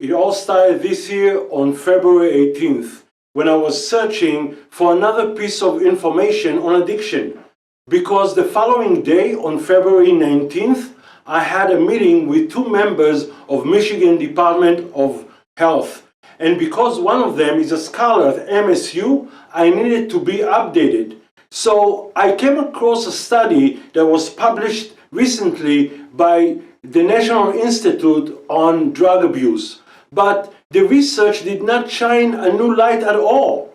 It all started this year on February 18th, when I was searching for another piece of information on addiction. Because the following day, on February 19th, I had a meeting with two members of Michigan Department of Health. And because one of them is a scholar at MSU, I needed to be updated. So I came across a study that was published recently by the National Institute on Drug Abuse. But the research did not shine a new light at all.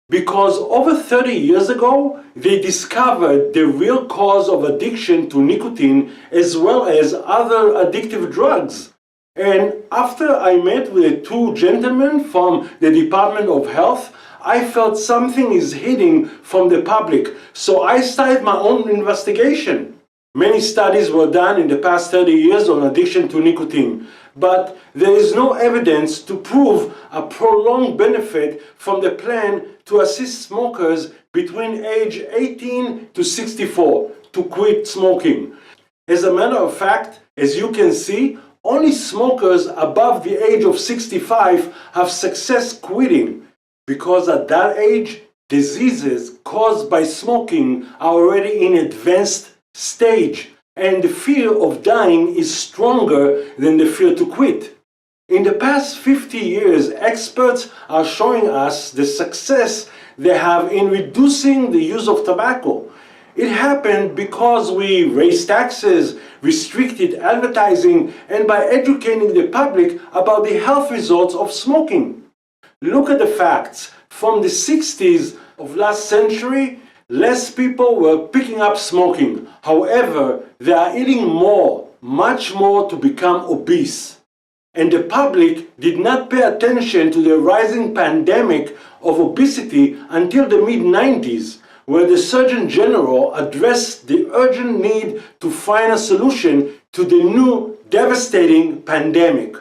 Because over 30 years ago, they discovered the real cause of addiction to nicotine as well as other addictive drugs. And after I met with the two gentlemen from the Department of Health, I felt something is hidden from the public. So I started my own investigation. Many studies were done in the past 30 years on addiction to nicotine, but there is no evidence to prove a prolonged benefit from the plan to assist smokers between age 18 to 64 to quit smoking. As a matter of fact, as you can see, only smokers above the age of 65 have success quitting, because at that age, diseases caused by smoking are already in advanced stage, and the fear of dying is stronger than the fear to quit. In the past 50 years, experts are showing us the success they have in reducing the use of tobacco. It happened because we raised taxes, restricted advertising, and by educating the public about the health results of smoking. Look at the facts. From the 60s of last century, less people were picking up smoking. However, they are eating more, much more, to become obese. And the public did not pay attention to the rising pandemic of obesity until the mid-90s, where the Surgeon General addressed the urgent need to find a solution to the new devastating pandemic.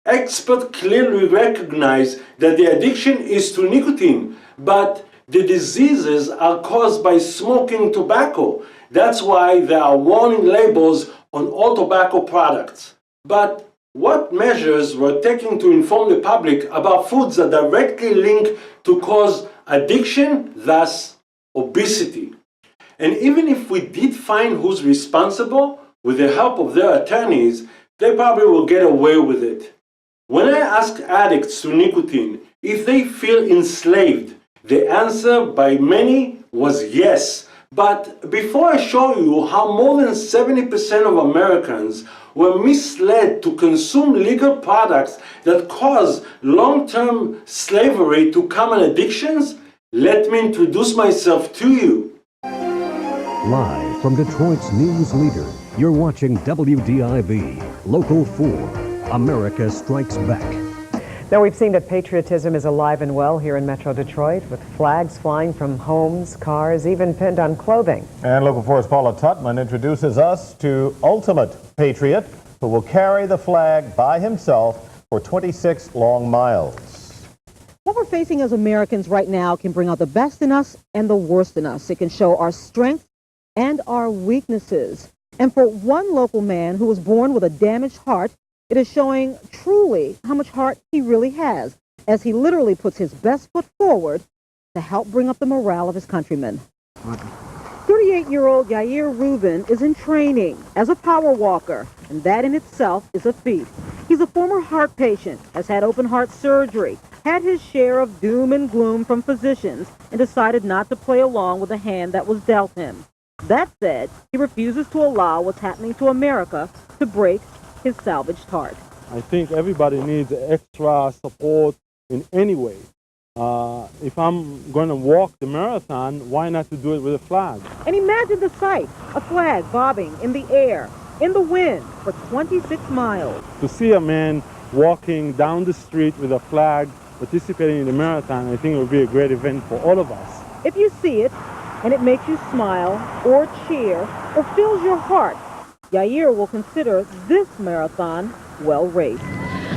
Experts clearly recognize that the addiction is to nicotine, but the diseases are caused by smoking tobacco. That's why there are warning labels on all tobacco products. But what measures were taken to inform the public about foods that directly link to cause addiction, thus obesity? And even if we did find who's responsible, with the help of their attorneys, they probably will get away with it. When I ask addicts to nicotine if they feel enslaved, the answer by many was yes. But before I show you how more than 70% of Americans were misled to consume legal products that cause long-term slavery to common addictions, let me introduce myself to you. Live from Detroit's news leader, you're watching WDIV, Local 4. America Strikes Back. Now, we've seen that patriotism is alive and well here in Metro Detroit, with flags flying from homes, cars, even pinned on clothing. And Local 4's Paula Tutman introduces us to Ultimate Patriot, who will carry the flag by himself for 26 long miles. What we're facing as Americans right now can bring out the best in us and the worst in us. It can show our strength and our weaknesses. And for one local man who was born with a damaged heart, it is showing truly how much heart he really has, as he literally puts his best foot forward to help bring up the morale of his countrymen. 38-year-old Yair Reuven is in training as a power walker, and that in itself is a feat. He's a former heart patient, has had open heart surgery, had his share of doom and gloom from physicians, and decided not to play along with the hand that was dealt him. That said, he refuses to allow what's happening to America to break his salvaged heart. I think everybody needs extra support in any way. If I'm going to walk the marathon, why not to do it with a flag? And imagine the sight, a flag bobbing in the air, in the wind, for 26 miles. To see a man walking down the street with a flag, participating in the marathon, I think it would be a great event for all of us. If you see it, and it makes you smile, or cheer, or fills your heart, Yair will consider this marathon well raced.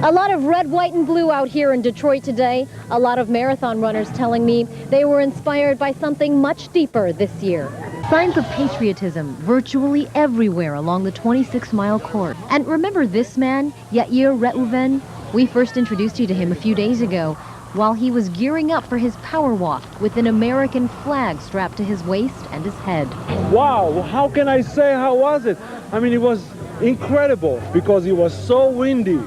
A lot of red, white, and blue out here in Detroit today. A lot of marathon runners telling me they were inspired by something much deeper this year. Signs of patriotism virtually everywhere along the 26-mile course. And remember this man, Yair Reuven? We first introduced you to him a few days ago while he was gearing up for his power walk with an American flag strapped to his waist and his head. Wow, how can I say how was it? I mean, it was incredible because it was so windy.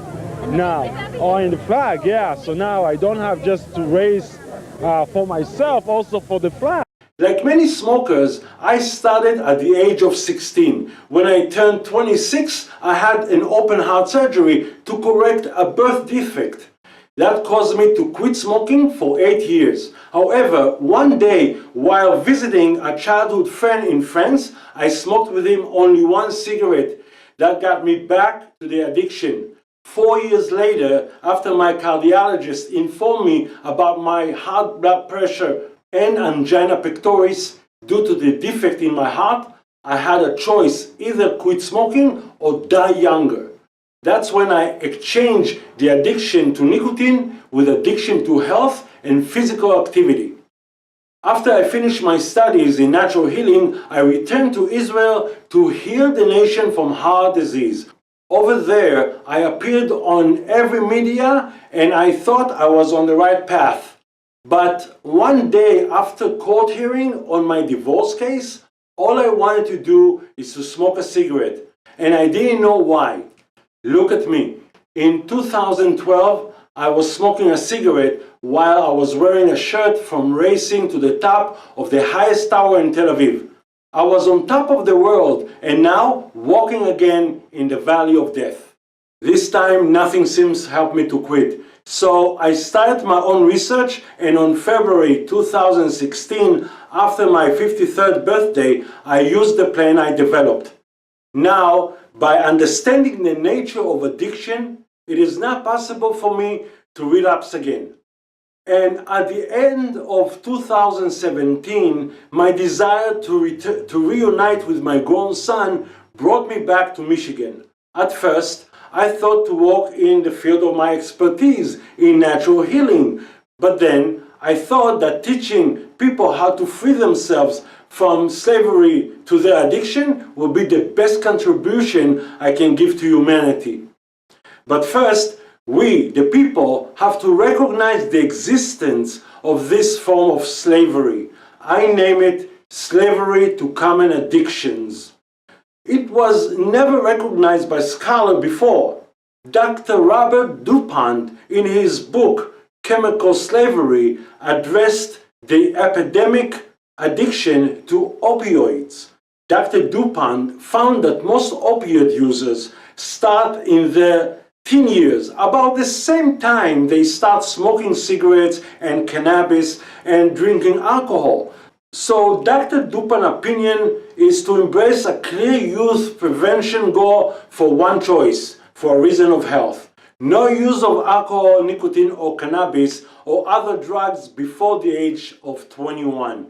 Now, in the flag, yeah, so now I don't have just to race for myself, also for the flag. Like many smokers, I started at the age of 16. When I turned 26, I had an open heart surgery to correct a birth defect. That caused me to quit smoking for 8 years. However, one day, while visiting a childhood friend in France, I smoked with him only one cigarette. That got me back to the addiction. 4 years later, after my cardiologist informed me about my high blood pressure and angina pectoris due to the defect in my heart, I had a choice: either quit smoking or die younger. That's when I exchanged the addiction to nicotine with addiction to health and physical activity. After I finished my studies in natural healing, I returned to Israel to heal the nation from heart disease. Over there, I appeared on every media and I thought I was on the right path. But one day after court hearing on my divorce case, all I wanted to do is to smoke a cigarette, and I didn't know why. Look at me. In 2012, I was smoking a cigarette while I was wearing a shirt from racing to the top of the highest tower in Tel Aviv. I was on top of the world and now walking again in the valley of death. This time, nothing seems to help me to quit. So I started my own research, and on February 2016, after my 53rd birthday, I used the plan I developed. Now, by understanding the nature of addiction, it is not possible for me to relapse again. And at the end of 2017, my desire to reunite with my grown son brought me back to Michigan. At first, I thought to work in the field of my expertise in natural healing, but then I thought that teaching people how to free themselves from slavery to their addiction will be the best contribution I can give to humanity. But first, we, the people, have to recognize the existence of this form of slavery. I name it slavery to common addictions. It was never recognized by scholars before. Dr. Robert DuPont, in his book Chemical Slavery, addressed the epidemic addiction to opioids. Dr. DuPont found that most opioid users start in their teen years, about the same time they start smoking cigarettes and cannabis and drinking alcohol. So Dr. DuPont's opinion is to embrace a clear youth prevention goal for one choice, for a reason of health. No use of alcohol, nicotine, or cannabis or other drugs before the age of 21.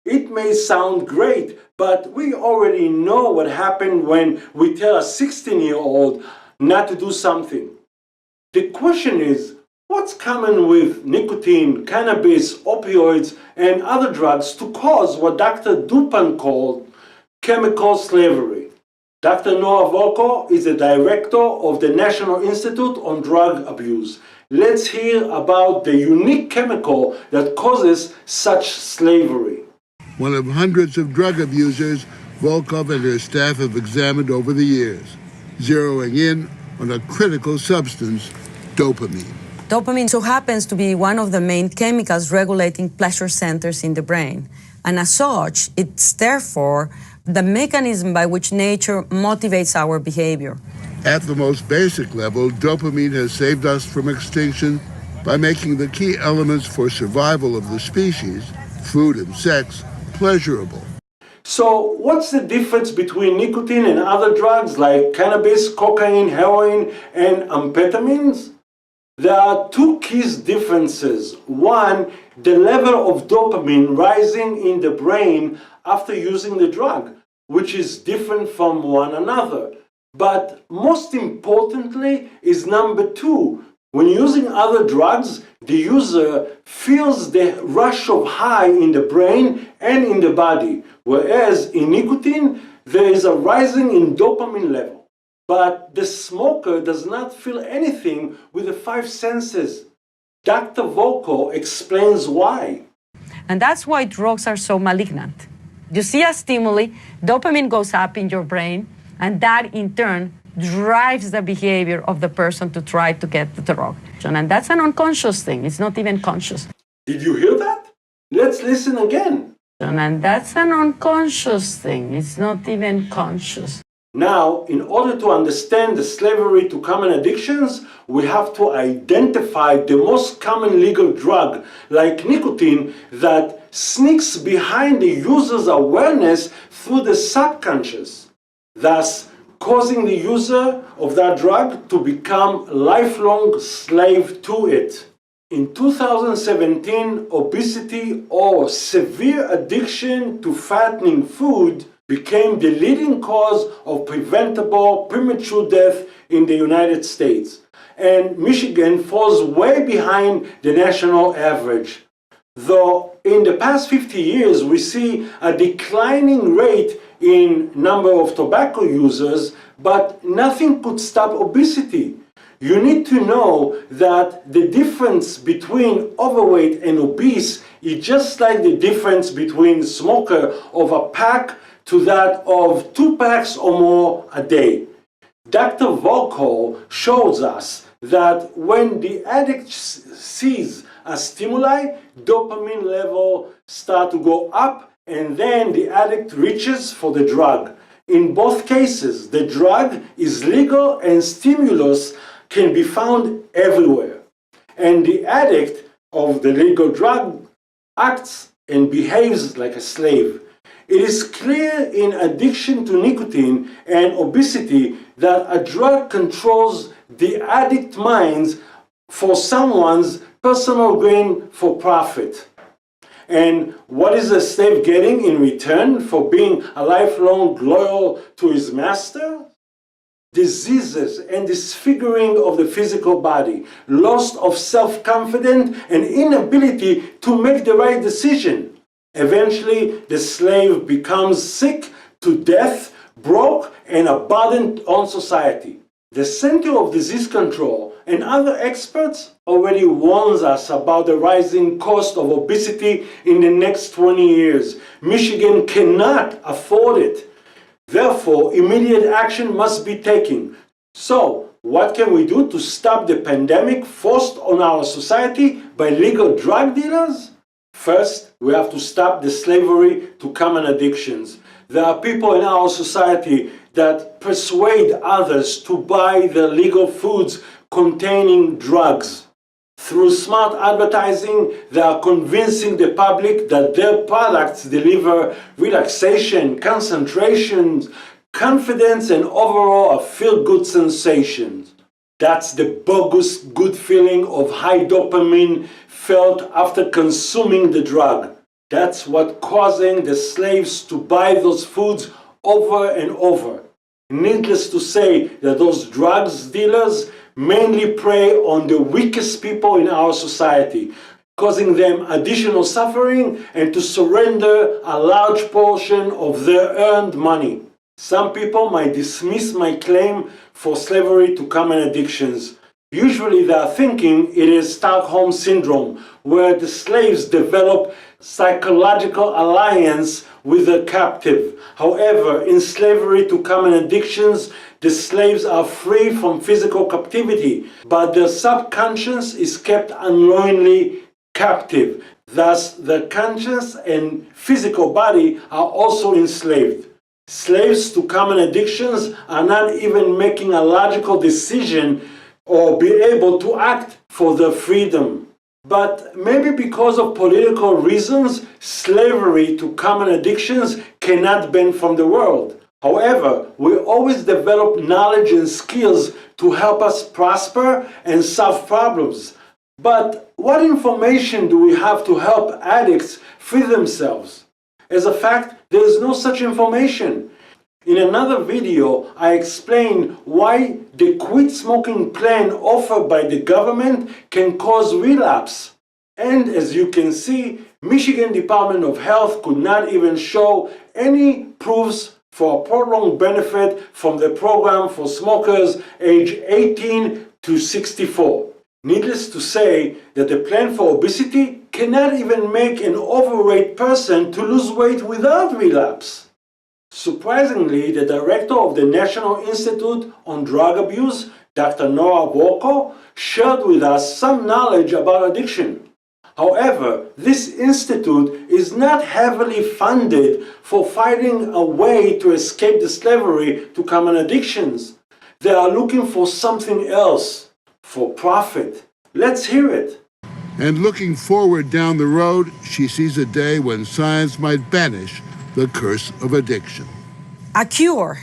It may sound great, but we already know what happened when we tell a 16-year-old not to do something. The question is, what's common with nicotine, cannabis, opioids, and other drugs to cause what Dr. DuPont called chemical slavery? Dr. Noah Volko is the director of the National Institute on Drug Abuse. Let's hear about the unique chemical that causes such slavery. One of hundreds of drug abusers Volkov and her staff have examined over the years, zeroing in on a critical substance, dopamine. Dopamine so happens to be one of the main chemicals regulating pleasure centers in the brain. And as such, it's therefore the mechanism by which nature motivates our behavior. At the most basic level, dopamine has saved us from extinction by making the key elements for survival of the species, food and sex, pleasurable. So what's the difference between nicotine and other drugs like cannabis, cocaine, heroin, and amphetamines? There are two key differences. One, the level of dopamine rising in the brain after using the drug, which is different from one another. But most importantly is number two. When using other drugs, the user feels the rush of high in the brain and in the body, whereas in nicotine, there is a rising in dopamine level. But the smoker does not feel anything with the five senses. Dr. Volko explains why. And that's why drugs are so malignant. You see a stimuli, dopamine goes up in your brain, and that in turn drives the behavior of the person to try to get the drug. And that's an unconscious thing. It's not even conscious. Did you hear that? Let's listen again. And that's an unconscious thing. It's not even conscious. Now, in order to understand the slavery to common addictions, we have to identify the most common legal drug, like nicotine, that sneaks behind the user's awareness through the subconscious, thus causing the user of that drug to become a lifelong slave to it. In 2017, obesity or severe addiction to fattening food became the leading cause of preventable premature death in the United States. And Michigan falls way behind the national average. Though in the past 50 years we see a declining rate in number of tobacco users, but nothing could stop obesity. You need to know that the difference between overweight and obese is just like the difference between a smoker of a pack to that of 2 packs or more a day. Dr. Volko shows us that when the addict sees a stimuli, dopamine level start to go up, and then the addict reaches for the drug. In both cases, the drug is legal and stimulus can be found everywhere. And the addict of the legal drug acts and behaves like a slave. It is clear in addiction to nicotine and obesity that a drug controls the addict minds for someone's personal gain for profit. And what is a slave getting in return for being a lifelong loyal to his master? Diseases and disfiguring of the physical body, loss of self-confidence and inability to make the right decision. Eventually, the slave becomes sick to death, broke, and a burden on society. The Center of Disease Control and other experts already warns us about the rising cost of obesity in the next 20 years. Michigan cannot afford it. Therefore, immediate action must be taken. So, what can we do to stop the pandemic forced on our society by legal drug dealers? First, we have to stop the slavery to common addictions. There are people in our society that persuade others to buy the legal foods containing drugs. Through smart advertising, they are convincing the public that their products deliver relaxation, concentration, confidence, and overall a feel-good sensation. That's the bogus good feeling of high dopamine felt after consuming the drug. That's what causing the slaves to buy those foods over and over. Needless to say that those drugs dealers mainly prey on the weakest people in our society, causing them additional suffering and to surrender a large portion of their earned money. Some people might dismiss my claim for slavery to common addictions. Usually they are thinking it is Stockholm Syndrome, where the slaves develop psychological alliance with the captive. However, in slavery to common addictions, the slaves are free from physical captivity, but their subconscious is kept unknowingly captive. Thus, the conscious and physical body are also enslaved. Slaves to common addictions are not even making a logical decision or be able to act for their freedom. But maybe because of political reasons, slavery to common addictions cannot ban from the world. However, we always develop knowledge and skills to help us prosper and solve problems. But what information do we have to help addicts free themselves? As a fact, there is no such information. In another video, I explain why the quit smoking plan offered by the government can cause relapse. And as you can see, Michigan Department of Health could not even show any proofs for a prolonged benefit from the program for smokers age 18 to 64. Needless to say that the plan for obesity cannot even make an overweight person to lose weight without relapse. Surprisingly, the director of the National Institute on Drug Abuse, Dr. Nora Walker, shared with us some knowledge about addiction. However, this institute is not heavily funded for finding a way to escape the slavery to common addictions. They are looking for something else, for profit. Let's hear it. And looking forward down the road, she sees a day when science might banish the curse of addiction. A cure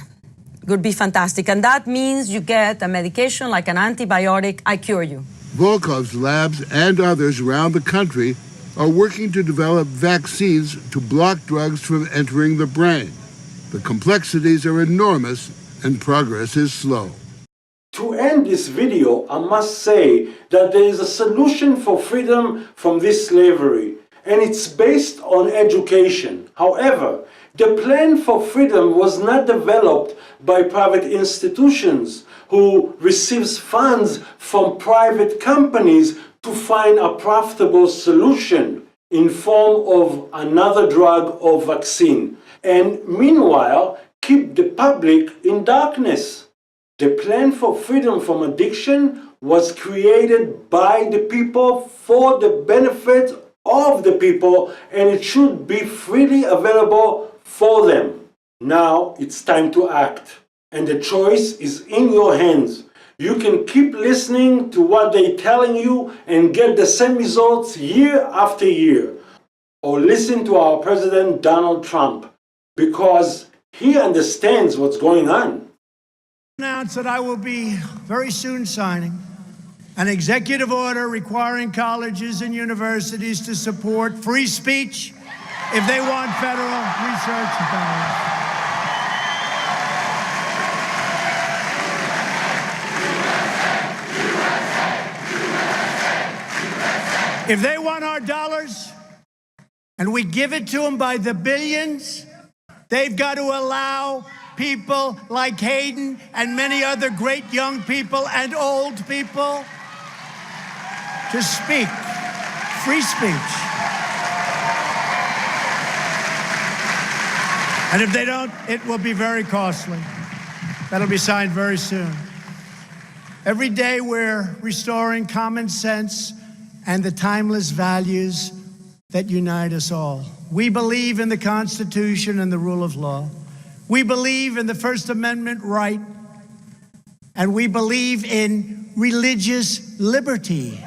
would be fantastic, and that means you get a medication like an antibiotic. I cure you. Volkov's labs and others around the country are working to develop vaccines to block drugs from entering the brain. The complexities are enormous and progress is slow. To end this video, I must say that there is a solution for freedom from this slavery, and it's based on education. However, the plan for freedom was not developed by private institutions who receives funds from private companies to find a profitable solution in form of another drug or vaccine, and meanwhile keep the public in darkness. The plan for freedom from addiction was created by the people for the benefit of the people, and it should be freely available for them. Now it's time to act, and the choice is in your hands. You can keep listening to what they're telling you and get the same results year after year. Or listen to our President Donald Trump, because he understands what's going on. Announce that I will be very soon signing an executive order requiring colleges and universities to support free speech if they want federal research dollars. If they want our dollars and we give it to them by the billions, they've got to allow people like Hayden and many other great young people and old people to speak. Free speech. And if they don't, it will be very costly. That'll be signed very soon. Every day we're restoring common sense and the timeless values that unite us all. We believe in the Constitution and the rule of law. We believe in the First Amendment right, and we believe in religious liberty.